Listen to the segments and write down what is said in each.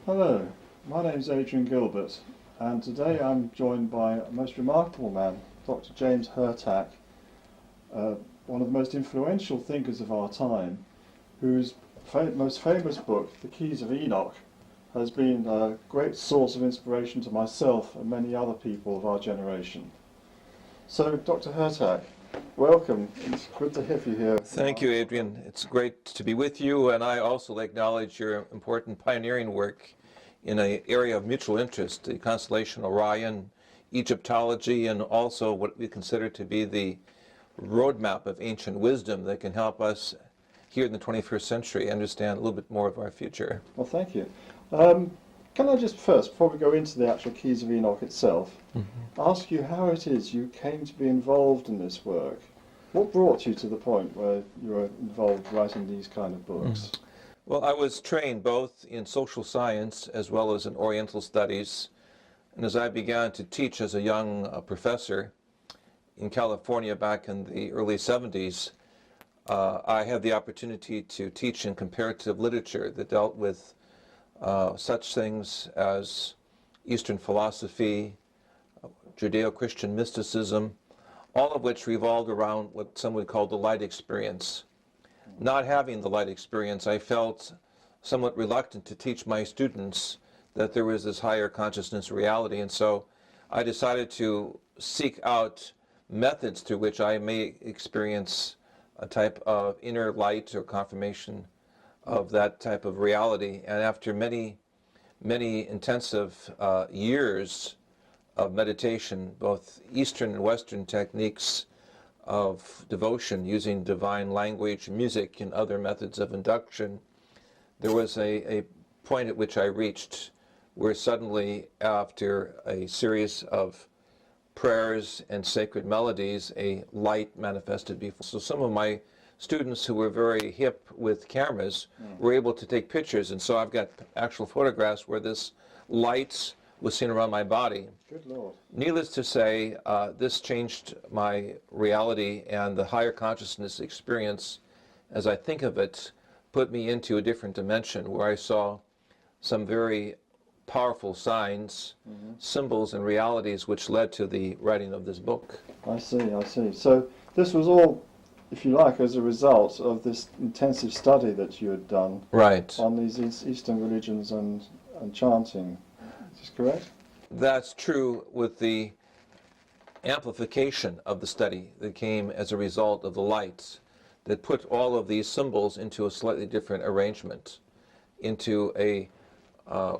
Hello, my name is Adrian Gilbert, and today I'm joined by a most remarkable man, Dr. James Hurtak, one of the most influential thinkers of our time, whose most famous book, The Keys of Enoch, has been a great source of inspiration to myself and many other people of our generation. So, Dr. Hurtak, welcome. It's good to have you here. Thank you, Adrian. It's great to be with you, and I also acknowledge your important pioneering work in an area of mutual interest, the constellation Orion, Egyptology, and also what we consider to be the roadmap of ancient wisdom that can help us here in the 21st century understand a little bit more of our future. Well, thank you. Can I just first, before we go into the actual Keys of Enoch itself, ask you how it is you came to be involved in this work? What brought you to the point where you were involved writing these kind of books? Well, I was trained both in social science as well as in Oriental studies, and as I began to teach as a young professor in California back in the early 70s, I had the opportunity to teach in comparative literature that dealt with such things as Eastern philosophy, Judeo-Christian mysticism, all of which revolved around what some would call the light experience. Not having the light experience, I felt somewhat reluctant to teach my students that there was this higher consciousness reality, and so I decided to seek out methods through which I may experience a type of inner light or confirmation of that type of reality. And after many intensive years of meditation, both Eastern and Western techniques of devotion using divine language, music, and other methods of induction, there was a point at which I reached where suddenly, after a series of prayers and sacred melodies, a light manifested before. So some of my students who were very hip with cameras were able to take pictures, and so I've got actual photographs where this light was seen around my body. Good Lord. Needless to say, this changed my reality, and the higher consciousness experience, as I think of it, put me into a different dimension where I saw some very powerful signs, symbols, and realities which led to the writing of this book. I see. So this was all, if you like, as a result of this intensive study that you had done on these Eastern religions and chanting. Is this correct? That's true, with the amplification of the study that came as a result of the lights that put all of these symbols into a slightly different arrangement, into a how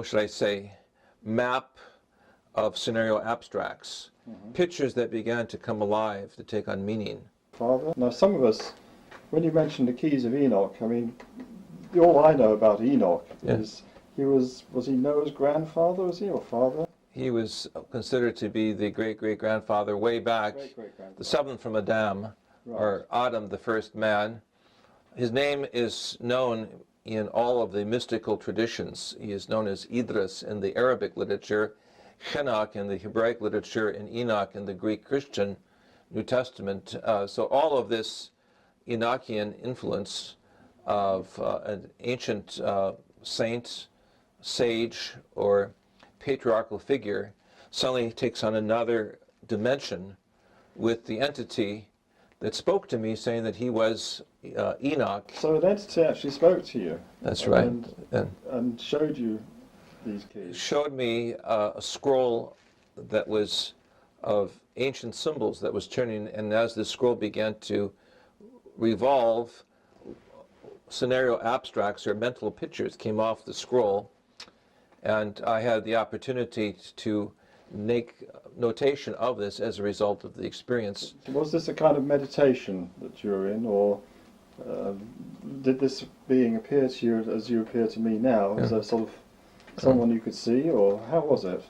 should I say, map of scenario abstracts, pictures that began to come alive, to take on meaning. Father? Now some of us, when you mentioned the Keys of Enoch, I mean, all I know about Enoch is was he Noah's grandfather, was he, or father? He was considered to be the great-great-grandfather way back, the seventh from Adam, or Adam, the first man. His name is known in all of the mystical traditions. He is known as Idris in the Arabic literature, Enoch in the Hebraic literature, and Enoch in the Greek Christian New Testament. So all of this Enochian influence of an ancient saint, sage, or patriarchal figure suddenly takes on another dimension with the entity that spoke to me, saying that he was Enoch. So an entity actually spoke to you. That's right. And showed you these keys. Showed me a scroll that was of ancient symbols that was turning, and as the scroll began to revolve, scenario abstracts or mental pictures came off the scroll, and I had the opportunity to make notation of this as a result of the experience. Was this a kind of meditation that you were in, or did this being appear to you as you appear to me now, as a sort of someone you could see, or how was it?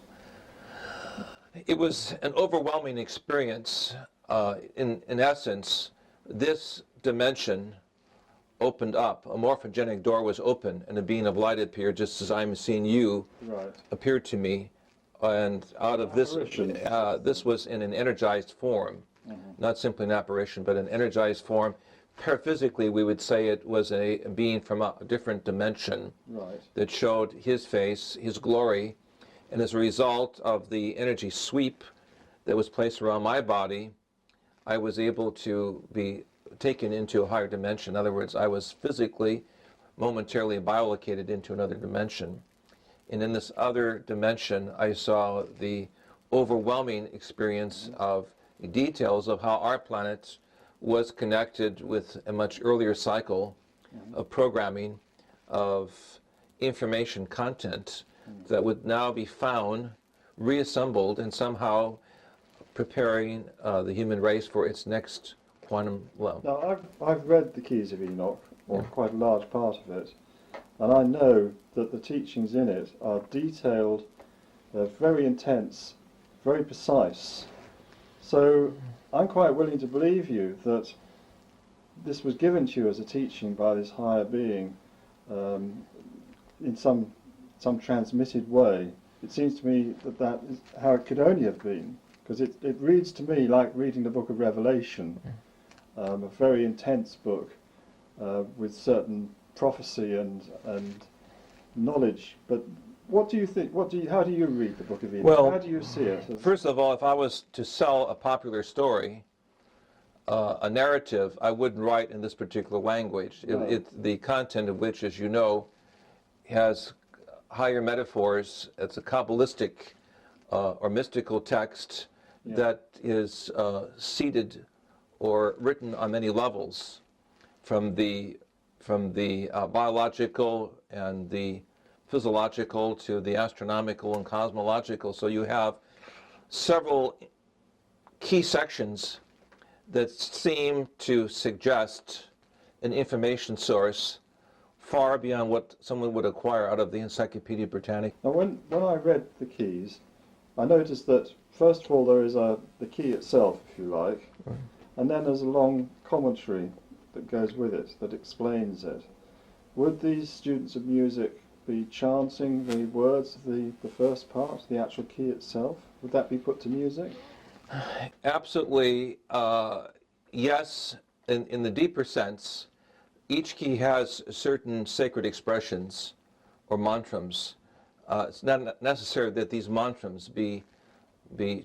It was an overwhelming experience. In essence, this dimension opened up, a morphogenic door was open, and a being of light appeared, just as I'm seeing you appeared to me. And out of this, this was in an energized form, not simply an apparition, but an energized form, paraphysically, we would say it was a being from a different dimension Right. that showed his face, his glory, and as a result of the energy sweep that was placed around my body, I was able to be taken into a higher dimension. In other words, I was physically, momentarily biolocated into another dimension. And in this other dimension, I saw the overwhelming experience of details of how our planet was connected with a much earlier cycle of programming, of information content that would now be found, reassembled, and somehow preparing the human race for its next quantum level. Now, I've read the Keys of Enoch, or quite a large part of it, and I know that the teachings in it are detailed, they're very intense, very precise. So I'm quite willing to believe you that this was given to you as a teaching by this higher being in some transmitted way. It seems to me that that is how it could only have been, because it reads to me like reading the book of Revelation, a very intense book with certain prophecy and knowledge. But what do you think? How do you read the book of Enoch? Well, how do you see it? First of all, if I was to sell a popular story, a narrative, I wouldn't write in this particular language. No. The content of which, as you know, has higher metaphors. It's a Kabbalistic or mystical text that is seated or written on many levels, from the biological and the physiological to the astronomical and cosmological. So you have several key sections that seem to suggest an information source far beyond what someone would acquire out of the Encyclopedia Britannica. Now, when I read the keys, I noticed that first of all there is the key itself, if you like, and then there's a long commentary that goes with it that explains it. Would these students of music be chanting the words of the first part, the actual key itself? Would that be put to music? Absolutely, yes. In the deeper sense, each key has certain sacred expressions or mantrams. It's not necessary that these mantrams be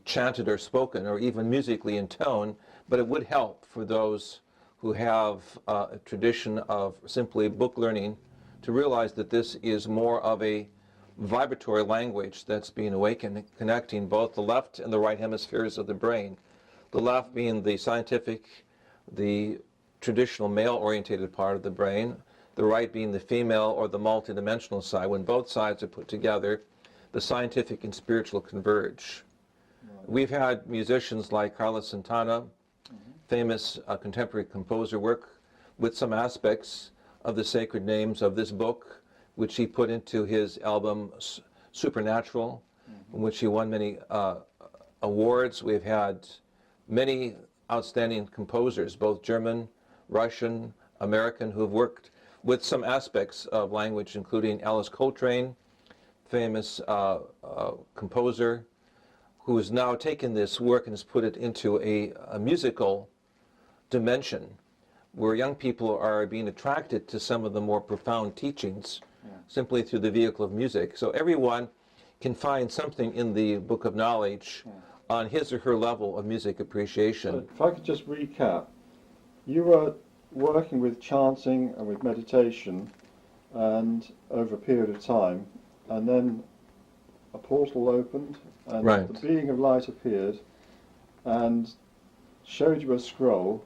chanted or spoken or even musically in tone, but it would help for those who have a tradition of simply book learning to realize that this is more of a vibratory language that's being awakened, connecting both the left and the right hemispheres of the brain. The left being the scientific, the traditional male-orientated part of the brain, the right being the female or the multidimensional side. When both sides are put together, the scientific and spiritual converge. Right. We've had musicians like Carlos Santana, famous contemporary composer, work with some aspects of the sacred names of this book, which he put into his album Supernatural, in which he won many awards. We've had many outstanding composers, both German, Russian, American, who have worked with some aspects of language, including Alice Coltrane, famous composer, who has now taken this work and has put it into a musical dimension where young people are being attracted to some of the more profound teachings simply through the vehicle of music. So everyone can find something in the Book of Knowledge on his or her level of music appreciation. So if I could just recap, you were working with chanting and with meditation and over a period of time, and then a portal opened and the being of light appeared and showed you a scroll,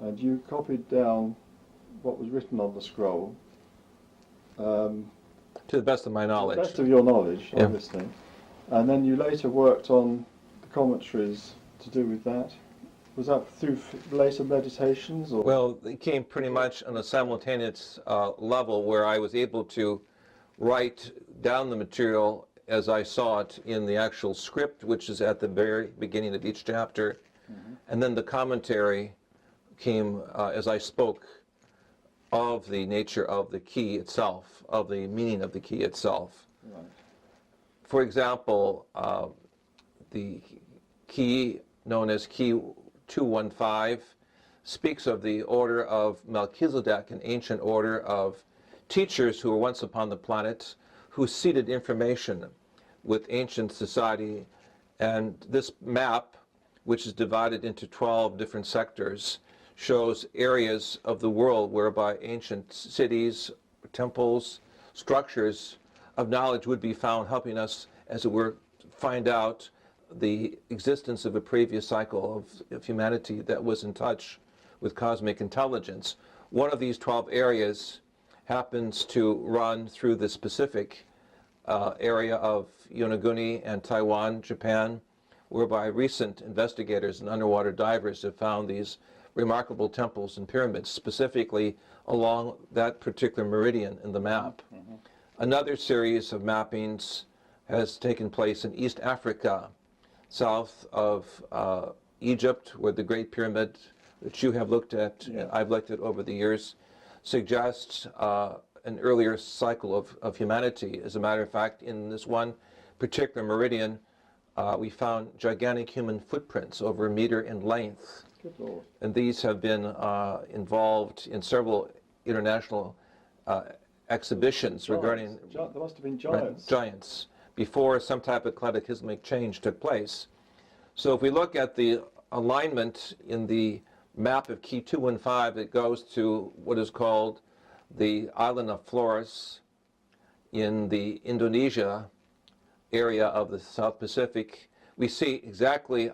and you copied down what was written on the scroll. To the best of my knowledge. To the best of your knowledge, obviously. And then you later worked on the commentaries to do with that. Was that through later meditations? Or? Well, it came pretty much on a simultaneous level where I was able to write down the material as I saw it in the actual script, which is at the very beginning of each chapter. And then the commentary came as I spoke of the nature of the key itself, of the meaning of the key itself. Right. For example, the key known as key 215 speaks of the order of Melchizedek, an ancient order of teachers who were once upon the planet, who seeded information with ancient society. And this map, which is divided into 12 different sectors, shows areas of the world whereby ancient cities, temples, structures of knowledge would be found, helping us, as it were, find out the existence of a previous cycle of humanity that was in touch with cosmic intelligence. One of these 12 areas happens to run through the Pacific area of Yonaguni and Taiwan, Japan, whereby recent investigators and underwater divers have found these remarkable temples and pyramids, specifically along that particular meridian in the map. Mm-hmm. Another series of mappings has taken place in East Africa, south of Egypt, where the Great Pyramid, which you have looked at, yeah, and I've looked at over the years, suggests an earlier cycle of humanity. As a matter of fact, in this one particular meridian, we found gigantic human footprints over a meter in length. Good Lord. And these have been involved in several international exhibitions giants. Regarding... There must have been giants. Right, giants, before some type of cataclysmic change took place. So if we look at the alignment in the map of Key 215, it goes to what is called the island of Flores in the Indonesia area of the South Pacific. We see exactly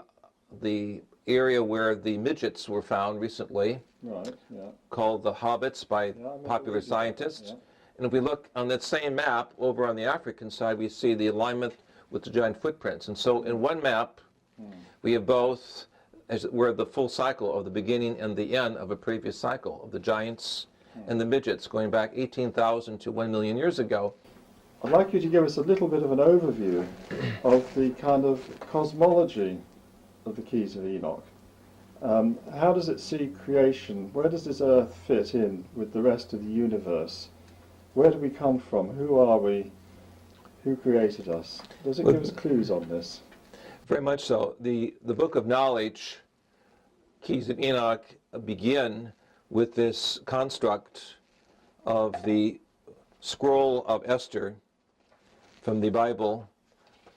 the area where the midgets were found recently, right, yeah, called the hobbits by popular scientists. Yeah. And if we look on that same map over on the African side, we see the alignment with the giant footprints. And so in one map, we have both, as it were, the full cycle of the beginning and the end of a previous cycle of the giants and the midgets going back 18,000 to 1 million years ago. I'd like you to give us a little bit of an overview of the kind of cosmology of the Keys of Enoch. How does it see creation? Where does this Earth fit in with the rest of the universe? Where do we come from? Who are we? Who created us? Does it give us clues on this? Very much so. The Book of Knowledge, Keys of Enoch, begin with this construct of the scroll of Esther from the Bible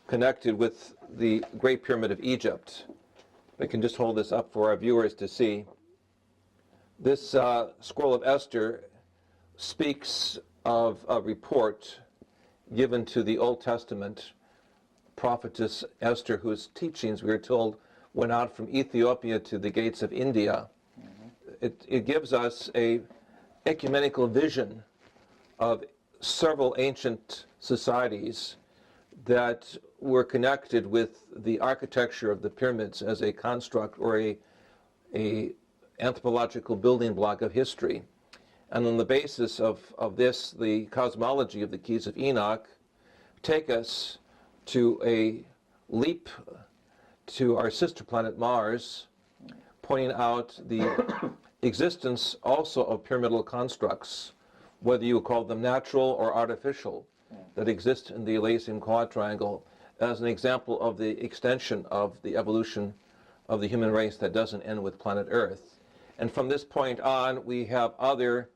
connected with the Great Pyramid of Egypt. I can just hold this up for our viewers to see. This scroll of Esther speaks of a report given to the Old Testament prophetess Esther, whose teachings, we are told, went out from Ethiopia to the gates of India. It gives us a ecumenical vision of several ancient societies that were connected with the architecture of the pyramids as a construct or a anthropological building block of history. And on the basis of this, the cosmology of the Keys of Enoch take us to a leap to our sister planet Mars, pointing out the existence also of pyramidal constructs, whether you call them natural or artificial, that exist in the Elysian Quadrangle as an example of the extension of the evolution of the human race that doesn't end with planet Earth. And from this point on, we have other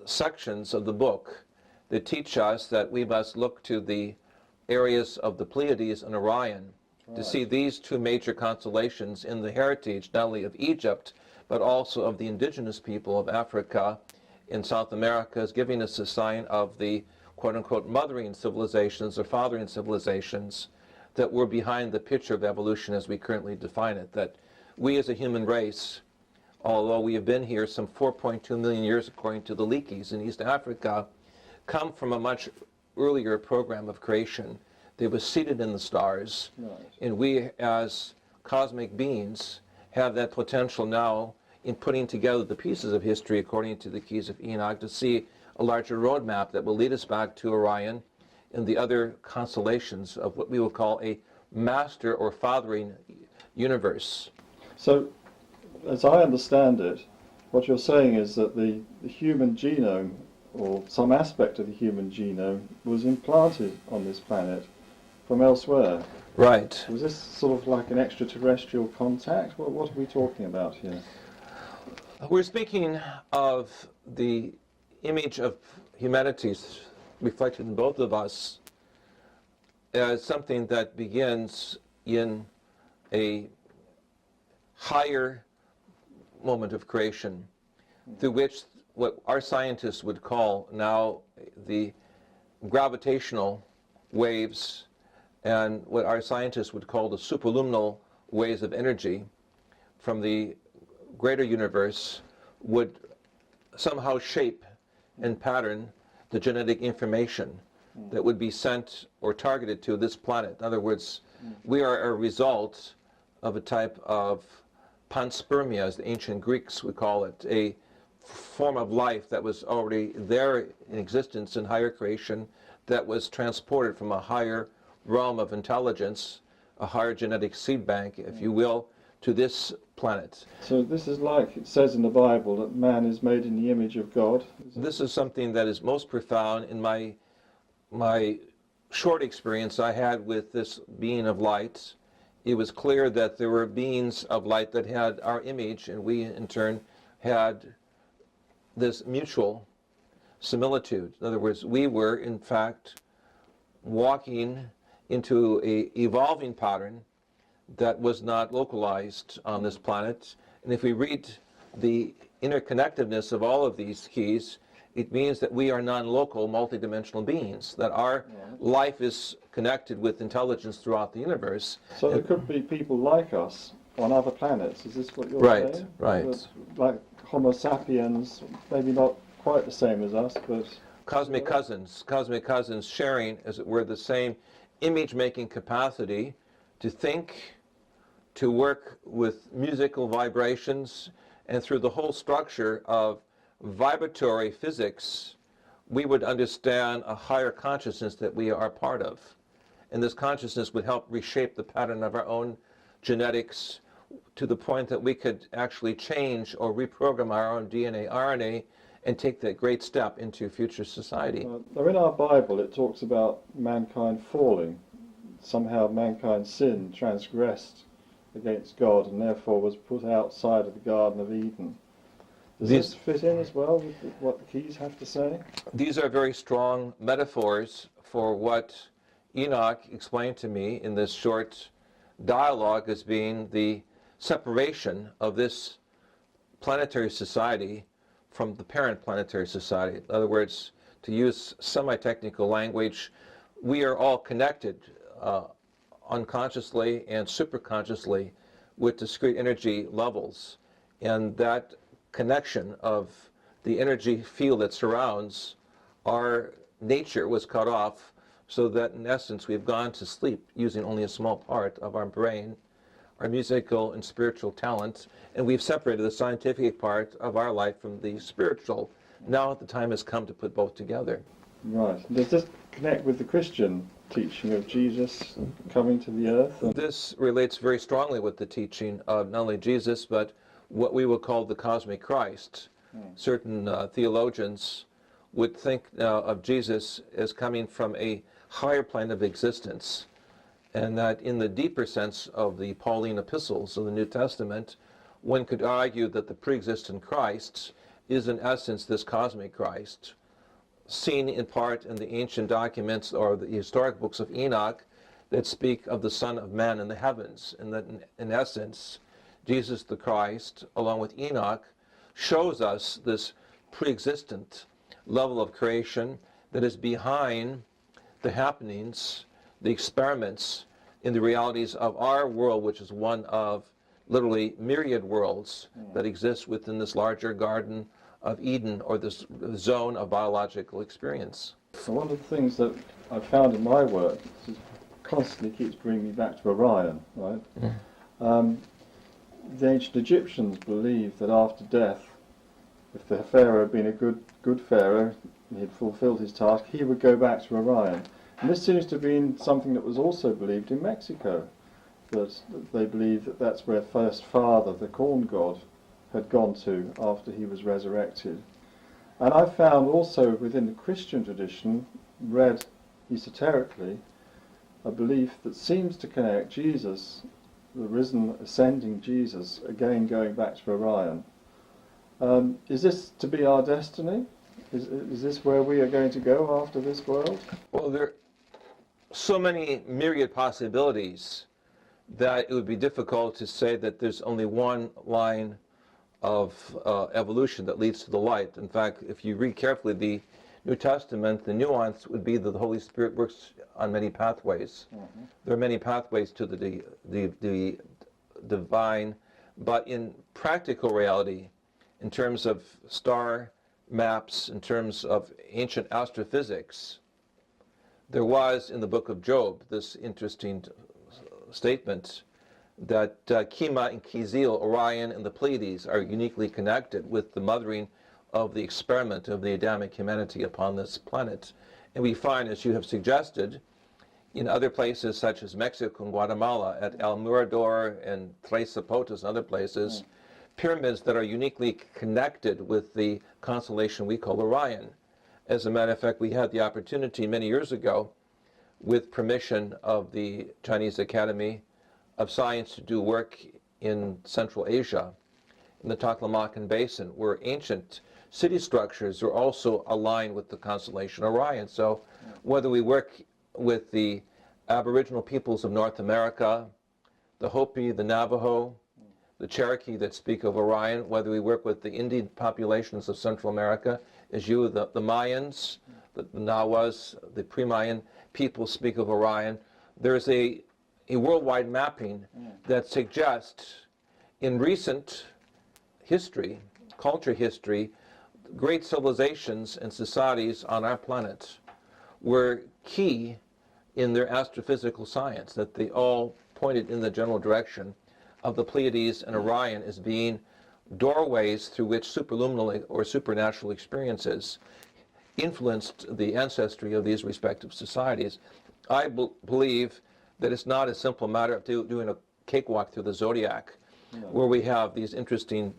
sections of the book that teach us that we must look to the areas of the Pleiades and Orion to see these two major constellations in the heritage not only of Egypt, but also of the indigenous people of Africa in South America, as giving us a sign of the quote-unquote mothering civilizations or fathering civilizations that were behind the picture of evolution as we currently define it. That we as a human race, although we have been here some 4.2 million years according to the Leakeys in East Africa, come from a much earlier program of creation. They were seated in the stars, and we as cosmic beings have that potential now in putting together the pieces of history according to the Keys of Enoch to see a larger roadmap that will lead us back to Orion and the other constellations of what we will call a master or fathering universe. So, as I understand it, what you're saying is that the human genome, or some aspect of the human genome, was implanted on this planet from elsewhere. Right. Was this sort of like an extraterrestrial contact? What are we talking about here? We're speaking of the image of humanity reflected in both of us as something that begins in a higher moment of creation, through which what our scientists would call now the gravitational waves and what our scientists would call the superluminal waves of energy from the greater universe would somehow shape and pattern the genetic information that would be sent or targeted to this planet. In other words, we are a result of a type of panspermia, as the ancient Greeks would call it, a form of life that was already there in existence in higher creation, that was transported from a higher realm of intelligence, a higher genetic seed bank, if you will, to this planet. So this is like it says in the Bible that man is made in the image of God. This is something that is most profound in my short experience I had with this being of light. It was clear that there were beings of light that had our image, and we in turn had this mutual similitude. In other words, we were in fact walking into an evolving pattern that was not localized on this planet. And if we read the interconnectedness of all of these keys, it means that we are non-local, multidimensional beings, that our life is connected with intelligence throughout the universe. So there could be people like us on other planets. Is this what you're saying? Right. Like Homo sapiens, maybe not quite the same as us, but Cosmic cousins sharing, as it were, the same image-making capacity to think, to work with musical vibrations, and through the whole structure of vibratory physics, we would understand a higher consciousness that we are part of. And this consciousness would help reshape the pattern of our own genetics to the point that we could actually change or reprogram our own DNA, RNA, and take that great step into future society. Now in our Bible it talks about mankind falling. Somehow mankind sinned, transgressed against God, and therefore was put outside of the Garden of Eden. Does this fit in as well with what the keys have to say? These are very strong metaphors for what Enoch explained to me in this short dialogue as being the separation of this planetary society from the parent planetary society. In other words, to use semi-technical language, we are all connected unconsciously and superconsciously with discrete energy levels, and that connection of the energy field that surrounds our nature was cut off, so that in essence we've gone to sleep using only a small part of our brain, our musical and spiritual talent, and we've separated the scientific part of our life from the spiritual. Now the time has come to put both together. Right. Does this connect with the Christian teaching of Jesus coming to the earth? This relates very strongly with the teaching of not only Jesus, but what we will call the cosmic Christ. Certain theologians would think now of Jesus as coming from a higher plane of existence, and that in the deeper sense of the Pauline epistles of the New Testament, one could argue that the pre-existent Christ is in essence this cosmic Christ, seen in part in the ancient documents or the historic books of Enoch that speak of the Son of Man in the heavens, and that in essence Jesus the Christ, along with Enoch, shows us this pre-existent level of creation that is behind the happenings, the experiments in the realities of our world, which is one of literally myriad worlds that exist within this larger Garden of Eden, or this zone of biological experience. So one of the things that I've found in my work is constantly keeps bringing me back to Orion, right? The ancient Egyptians believed that after death, if the pharaoh had been a good pharaoh, and he'd fulfilled his task, he would go back to Orion. And this seems to have been something that was also believed in Mexico, that they believed that that's where first father, the corn god, had gone to after he was resurrected. And I found also within the Christian tradition, read esoterically, a belief that seems to connect Jesus, the risen, ascending Jesus, again going back to Orion. Is this to be our destiny? Is this where we are going to go after this world? Well, there are so many myriad possibilities that it would be difficult to say that there's only one line of evolution that leads to the light. In fact, if you read carefully the New Testament, the nuance would be that the Holy Spirit works on many pathways. Mm-hmm. There are many pathways to the divine, but in practical reality, in terms of star maps, in terms of ancient astrophysics, there was in the book of Job this interesting statement that Kima and Kizil, Orion and the Pleiades are uniquely connected with the mothering of the experiment of the Adamic humanity upon this planet. And we find, as you have suggested, in other places such as Mexico and Guatemala, at El Mirador and Tres Zapotes and other places, pyramids that are uniquely connected with the constellation we call Orion. As a matter of fact, we had the opportunity many years ago, with permission of the Chinese Academy of Science, to do work in Central Asia, in the Taklamakan Basin, where ancient city structures are also aligned with the constellation Orion. So whether we work with the Aboriginal peoples of North America, the Hopi, the Navajo, the Cherokee that speak of Orion, whether we work with the Indian populations of Central America, as you, the Mayans, the Nahuas, the pre-Mayan people speak of Orion, there's a worldwide mapping that suggests in recent history, culture history, great civilizations and societies on our planet were key in their astrophysical science, that they all pointed in the general direction of the Pleiades and Orion as being doorways through which superluminal or supernatural experiences influenced the ancestry of these respective societies. I believe that it's not a simple matter of doing a cakewalk through the zodiac, where we have these interesting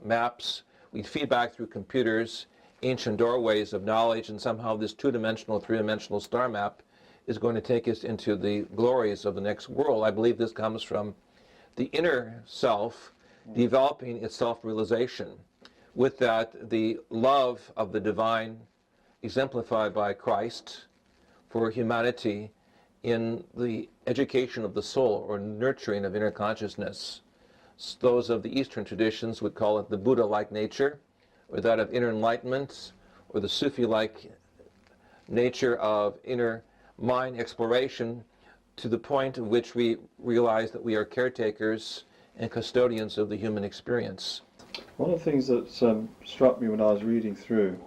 maps. We feed back through computers ancient doorways of knowledge, and somehow this two-dimensional, three-dimensional star map is going to take us into the glories of the next world. I believe this comes from the inner self developing its self-realization. With that, the love of the divine exemplified by Christ for humanity in the education of the soul, or nurturing of inner consciousness. Those of the Eastern traditions would call it the Buddha-like nature, or that of inner enlightenment, or the Sufi-like nature of inner mind exploration, to the point at which we realize that we are caretakers and custodians of the human experience. One of the things that struck me when I was reading through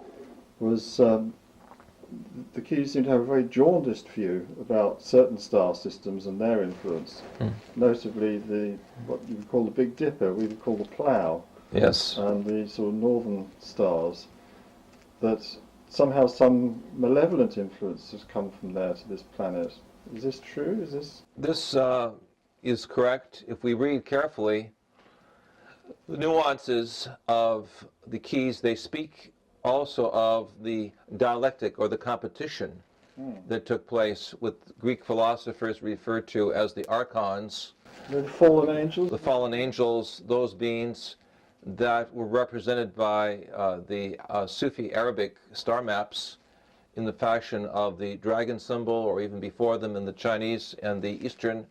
was the Keys seem to have a very jaundiced view about certain star systems and their influence, notably what you would call the Big Dipper, we would call the Plough, Yes. and the sort of northern stars, that somehow some malevolent influence has come from there to this planet. Is this true? This is correct. If we read carefully the nuances of the Keys, they speak also of the dialectic, or the competition that took place with Greek philosophers referred to as the archons. The fallen angels? The fallen angels, those beings that were represented by the Sufi Arabic star maps in the fashion of the dragon symbol, or even before them in the Chinese and the Eastern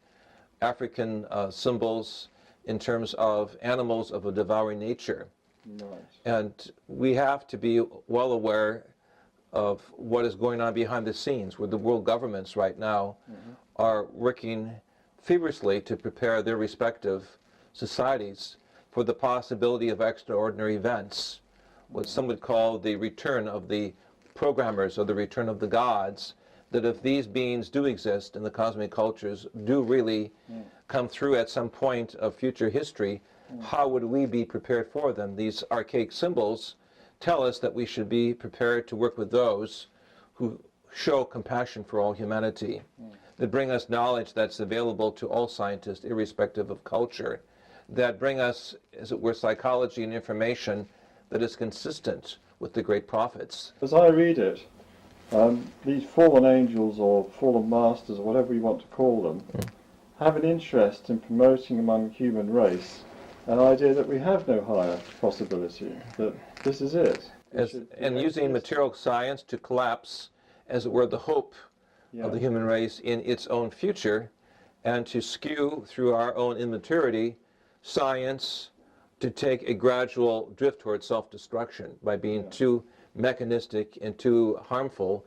African symbols in terms of animals of a devouring nature. Right. And we have to be well aware of what is going on behind the scenes, where the world governments right now are working feverishly to prepare their respective societies for the possibility of extraordinary events, what some would call the return of the programmers, or the return of the gods, that if these beings do exist and the cosmic cultures do really come through at some point of future history, how would we be prepared for them? These archaic symbols tell us that we should be prepared to work with those who show compassion for all humanity, that bring us knowledge that's available to all scientists, irrespective of culture, that bring us, as it were, psychology and information that is consistent with the great prophets. As I read it, these fallen angels, or fallen masters, or whatever you want to call them, have an interest in promoting among the human race an idea that we have no higher possibility, that this is it. And using material science to collapse, as it were, the hope of the human race in its own future, and to skew through our own immaturity science to take a gradual drift towards self-destruction by being too mechanistic and too harmful,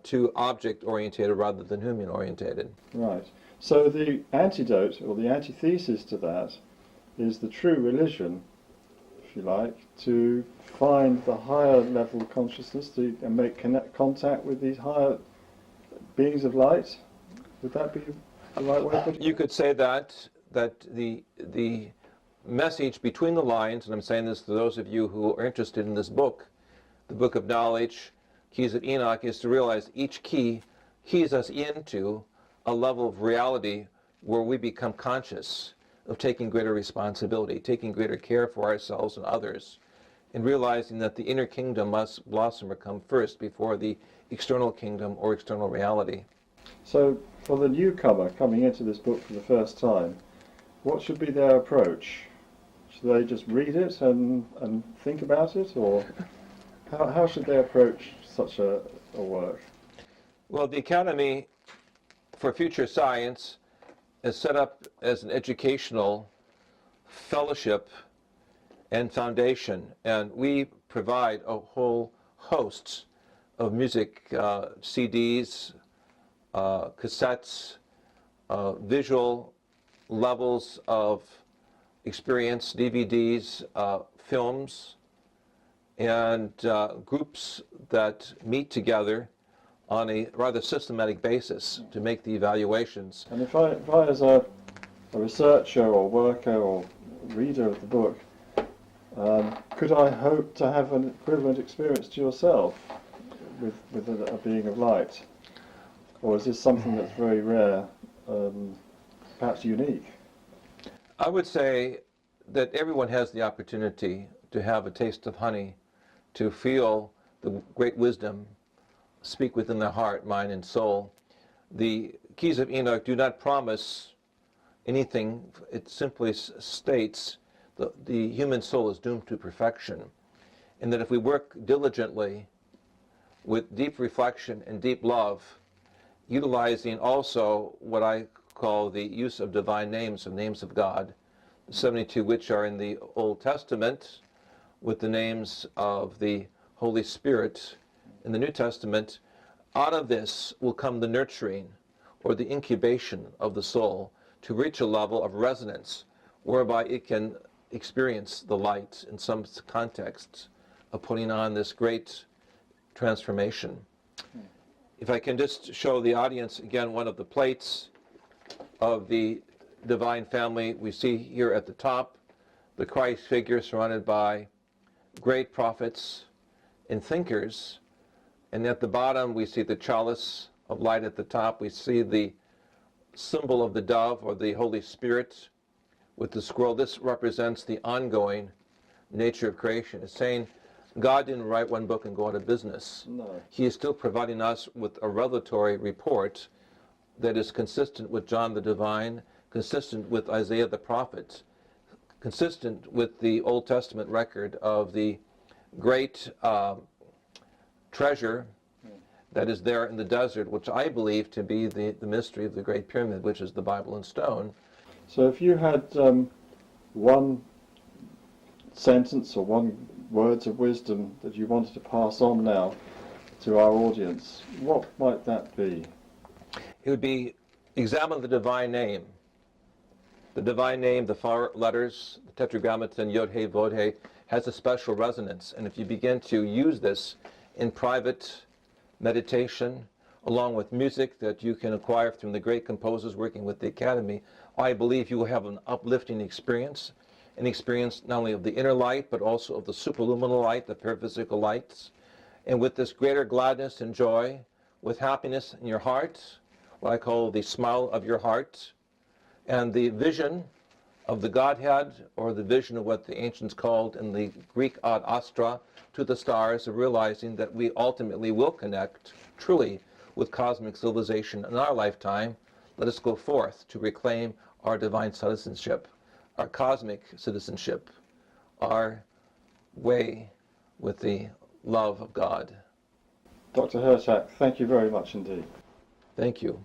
too object-orientated rather than human-orientated. Right. So the antidote, or the antithesis to that, is the true religion, if you like, to find the higher level of consciousness, and make contact with these higher beings of light. Would that be the right way of putting it? You could say that the message between the lines, and I'm saying this to those of you who are interested in this book, the Book of Knowledge, Keys of Enoch, is to realize each key keys us into a level of reality where we become conscious of taking greater responsibility, taking greater care for ourselves and others, and realizing that the inner kingdom must blossom or come first before the external kingdom or external reality. So for the newcomer coming into this book for the first time, what should be their approach? Should they just read it and think about it, or how should they approach such a work? Well, the Academy for Future Science is set up as an educational fellowship and foundation, and we provide a whole host of music CDs, cassettes, visual levels of experience, DVDs, films, and groups that meet together on a rather systematic basis to make the evaluations. And if I as a researcher or worker or reader of the book, could I hope to have an equivalent experience to yourself with a being of light? Or is this something that's very rare, perhaps unique? I would say that everyone has the opportunity to have a taste of honey, to feel the great wisdom speak within their heart, mind, and soul. The Keys of Enoch do not promise anything. It simply states that the human soul is doomed to perfection, and that if we work diligently with deep reflection and deep love, utilizing also what I call the use of divine names, of names of God, the 72 which are in the Old Testament, with the names of the Holy Spirit in the New Testament, out of this will come the nurturing or the incubation of the soul to reach a level of resonance whereby it can experience the light in some context of putting on this great transformation. If I can just show the audience again one of the plates of the divine family, we see here at the top the Christ figure surrounded by great prophets and thinkers, and at the bottom we see the chalice of light. At the top we see the symbol of the dove or the Holy Spirit with the scroll. This represents the ongoing nature of creation. It's saying God didn't write one book and go out of business. No. He is still providing us with a revelatory report that is consistent with John the Divine, consistent with Isaiah the prophet, consistent with the Old Testament record of the great treasure that is there in the desert, which I believe to be the mystery of the Great Pyramid, which is the Bible in stone. So if you had one sentence or one words of wisdom that you wanted to pass on now to our audience, what might that be? It would be examine the divine name. The divine name, the 4 letters, the tetragrammaton, Yod He Vod He, has a special resonance. And if you begin to use this in private meditation, along with music that you can acquire from the great composers working with the Academy, I believe you will have an uplifting experience, an experience not only of the inner light, but also of the superluminal light, the paraphysical lights. And with this greater gladness and joy, with happiness in your heart, what I call the smile of your heart, and the vision of the Godhead, or the vision of what the ancients called in the Greek ad astra, to the stars, of realizing that we ultimately will connect truly with cosmic civilization in our lifetime. Let us go forth to reclaim our divine citizenship our cosmic citizenship, our way with the love of God. Dr. Hurtak, thank you very much indeed. Thank you.